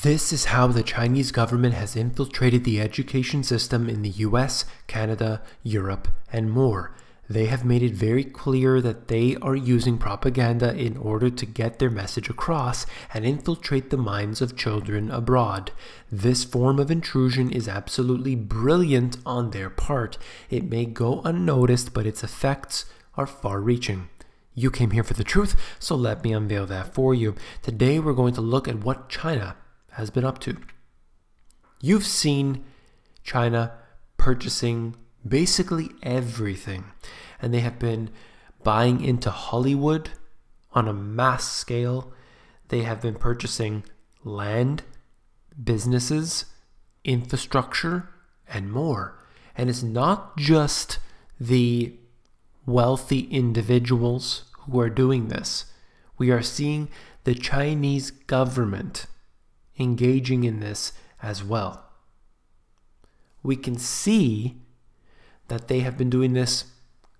This is how the Chinese government has infiltrated the education system in the US, Canada, Europe, and more. They have made it very clear that they are using propaganda in order to get their message across and infiltrate the minds of children abroad. This form of intrusion is absolutely brilliant on their part. It may go unnoticed, but its effects are far-reaching. You came here for the truth, so let me unveil that for you. Today we're going to look at what China has been up to. You've seen China purchasing basically everything, and they have been buying into Hollywood on a mass scale. They have been purchasing land, businesses, infrastructure, and more. And it's not just the wealthy individuals who are doing this. We are seeing the Chinese government engaging in this as well. We can see that they have been doing this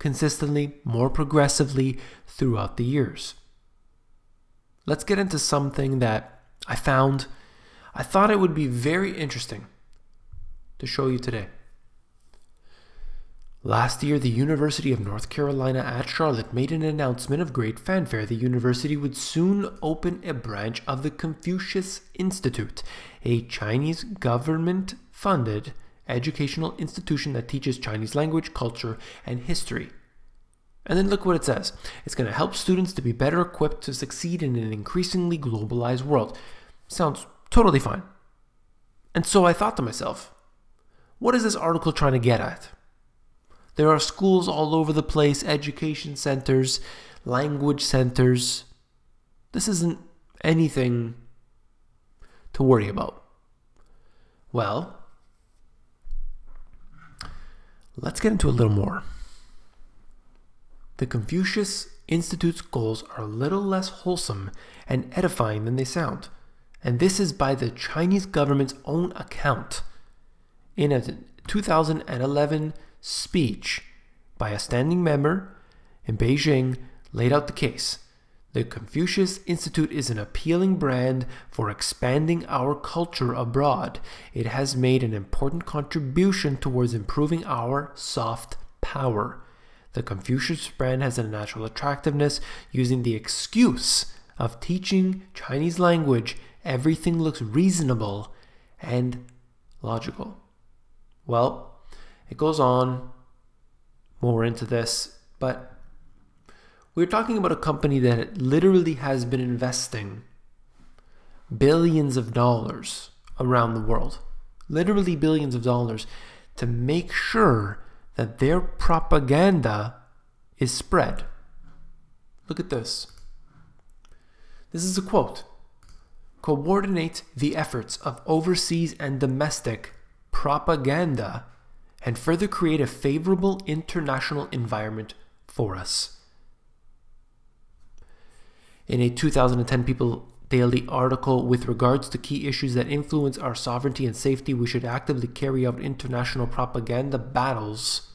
consistently, more progressively throughout the years. Let's get into something that I thought it would be very interesting to show you today. Last year, the University of North Carolina at Charlotte made an announcement of great fanfare. The university would soon open a branch of the Confucius Institute, a Chinese government-funded educational institution that teaches Chinese language, culture, and history. And then look what it says. It's going to help students to be better equipped to succeed in an increasingly globalized world. Sounds totally fine. And so I thought to myself, what is this article trying to get at? There are schools all over the place, education centers, language centers. This isn't anything to worry about. Well, let's get into a little more. The Confucius Institute's goals are a little less wholesome and edifying than they sound. And this is by the Chinese government's own account. In a 2011 speech by a standing member in Beijing laid out the case. The Confucius Institute is an appealing brand for expanding our culture abroad. It has made an important contribution towards improving our soft power. The Confucius brand has a natural attractiveness. Using the excuse of teaching Chinese language, everything looks reasonable and logical. Well, it goes on more into this, but we're talking about a company that literally has been investing billions of dollars around the world, literally billions of dollars, to make sure that their propaganda is spread. Look at this. This is a quote. Coordinate the efforts of overseas and domestic propaganda and further create a favorable international environment for us. In a 2010 People Daily article with regards to key issues that influence our sovereignty and safety, we should actively carry out international propaganda battles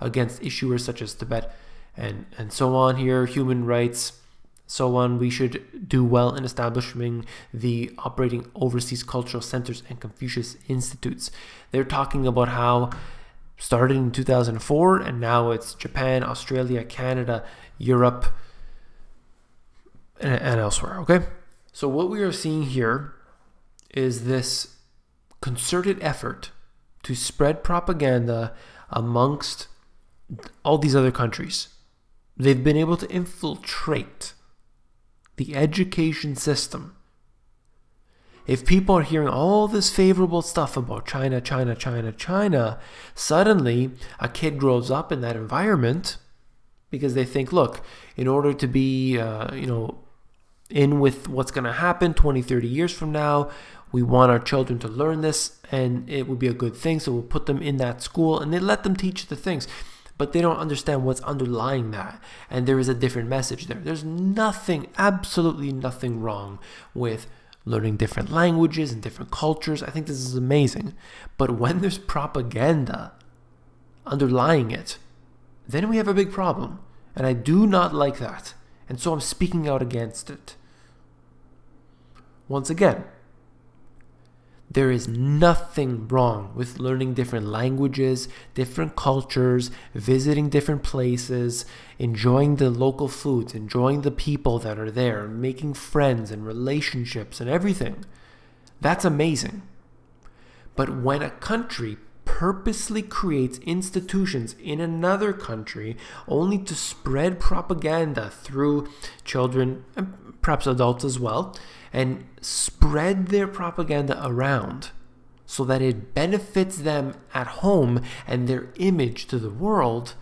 against issuers such as Tibet and so on here, human rights, so on. We should do well in establishing the operating overseas cultural centers and Confucius Institutes. They're talking about how started in 2004 and now it's Japan, Australia, Canada, Europe, and elsewhere, okay? So what we are seeing here is this concerted effort to spread propaganda amongst all these other countries. They've been able to infiltrate the education system. If people are hearing all this favorable stuff about China, China, China, China, suddenly a kid grows up in that environment because they think, look, in order to be, in with what's going to happen 20, 30 years from now, we want our children to learn this and it would be a good thing. So we'll put them in that school and they let them teach the things. But they don't understand what's underlying that. And there is a different message there. There's nothing, absolutely nothing wrong with learning different languages and different cultures. I think this is amazing. But when there's propaganda underlying it, then we have a big problem. And I do not like that. And so I'm speaking out against it. once again, there is nothing wrong with learning different languages, different cultures, visiting different places, enjoying the local foods, enjoying the people that are there, making friends and relationships and everything. That's amazing. But when a country purposely creates institutions in another country only to spread propaganda through children and perhaps adults as well, and spread their propaganda around so that it benefits them at home and their image to the world,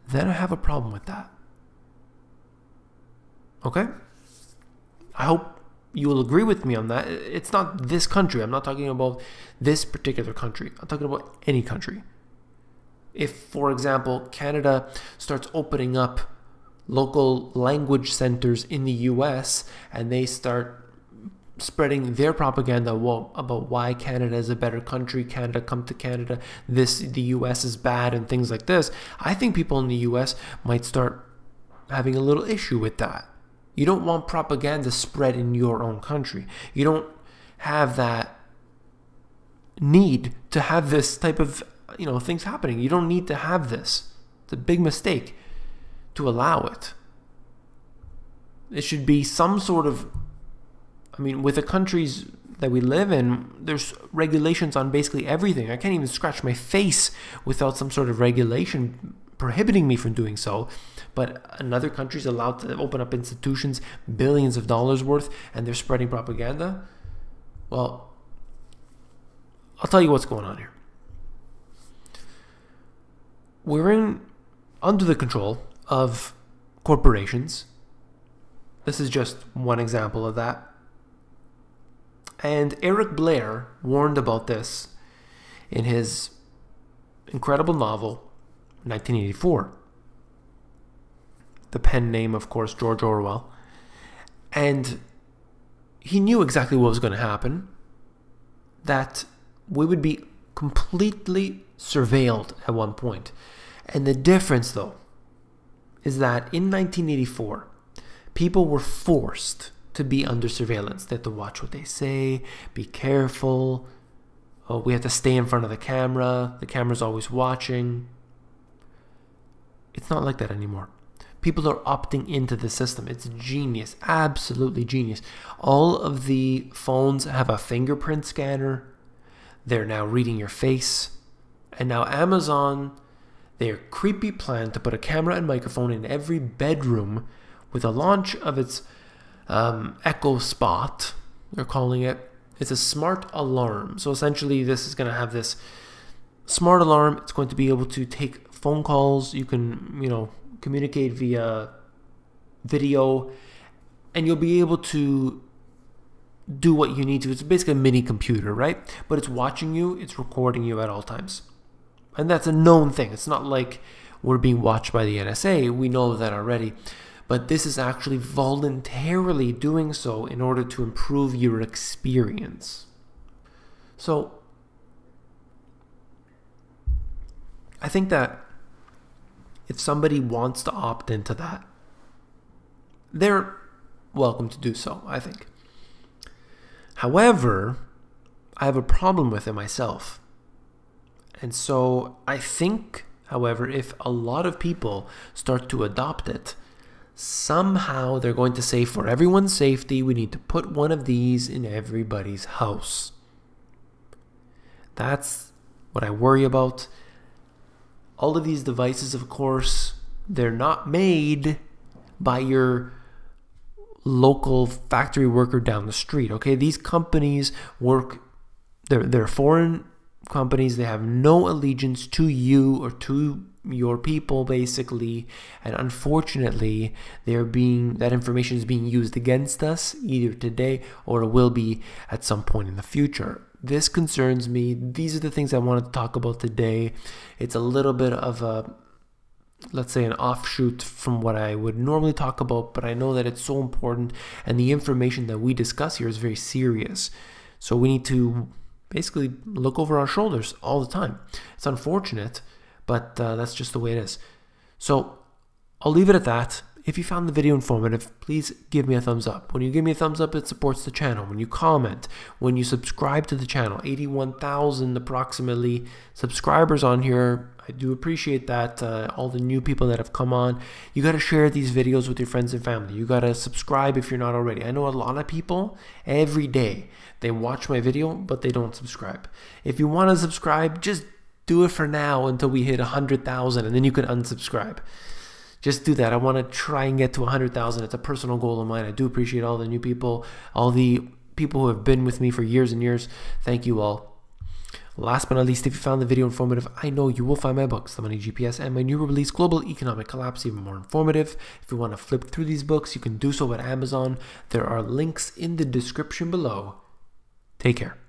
then I have a problem with that. Okay? I hope you will agree with me on that. It's not this country. I'm not talking about this particular country. I'm talking about any country. If, for example, Canada starts opening up local language centers in the US and they start spreading their propaganda about why Canada is a better country, Canada, come to Canada, the US is bad and things like this, I think people in the US might start having a little issue with that. You don't want propaganda spread in your own country. You don't have that need to have this type of things happening. You don't need to have this. It's a big mistake to allow it. It should be some sort of, with the countries that we live in, there's regulations on basically everything. I can't even scratch my face without some sort of regulation prohibiting me from doing so. But another country's allowed to open up institutions, billions of dollars worth, and they're spreading propaganda. Well, I'll tell you what's going on here. We're under the control of corporations. This is just one example of that. And Eric Blair warned about this in his incredible novel, 1984. The pen name, of course, George Orwell. And he knew exactly what was going to happen, that we would be completely surveilled at one point. And the difference, though, is that in 1984, people were forced to be under surveillance. They had to watch what they say, be careful. Oh, we have to stay in front of the camera. The camera's always watching. It's not like that anymore. People are opting into the system. It's genius, absolutely genius. All of the phones have a fingerprint scanner. They're now reading your face. And now Amazon, their creepy plan to put a camera and microphone in every bedroom with the launch of its Echo Spot, they're calling it. It's a smart alarm. So essentially this is going to have this smart alarm. It's going to be able to take phone calls. You can, communicate via video, and you'll be able to do what you need to. It's basically a mini computer, right? But it's watching you, it's recording you at all times. And that's a known thing. It's not like we're being watched by the NSA. We know that already. But this is actually voluntarily doing so in order to improve your experience. So I think that if somebody wants to opt into that, they're welcome to do so, I think. However, I have a problem with it myself. And so I think, however, if a lot of people start to adopt it, somehow they're going to say, for everyone's safety, we need to put one of these in everybody's house. That's what I worry about. All of these devices, of course, they're not made by your local factory worker down the street, okay? These companies work, they're foreign companies. They have no allegiance to you or to your people, basically. And unfortunately, that information is being used against us either today or it will be at some point in the future. This concerns me. These are the things I wanted to talk about today. It's a little bit of a, let's say, an offshoot from what I would normally talk about, but I know that it's so important and the information that we discuss here is very serious. So we need to basically look over our shoulders all the time. It's unfortunate, but that's just the way it is. So I'll leave it at that. If you found the video informative, please give me a thumbs up. When you give me a thumbs up, it supports the channel. When you comment, when you subscribe to the channel, 81,000 approximately subscribers on here. I do appreciate that. All the new people that have come on. You got to share these videos with your friends and family. You got to subscribe if you're not already. I know a lot of people every day, they watch my video, but they don't subscribe. If you want to subscribe, just do it for now until we hit 100,000, and then you can unsubscribe. Just do that. I want to try and get to 100,000. It's a personal goal of mine. I do appreciate all the new people, all the people who have been with me for years and years. Thank you all. Last but not least, if you found the video informative, I know you will find my books, The Money GPS and my new release, Global Economic Collapse, even more informative. If you want to flip through these books, you can do so at Amazon. There are links in the description below. Take care.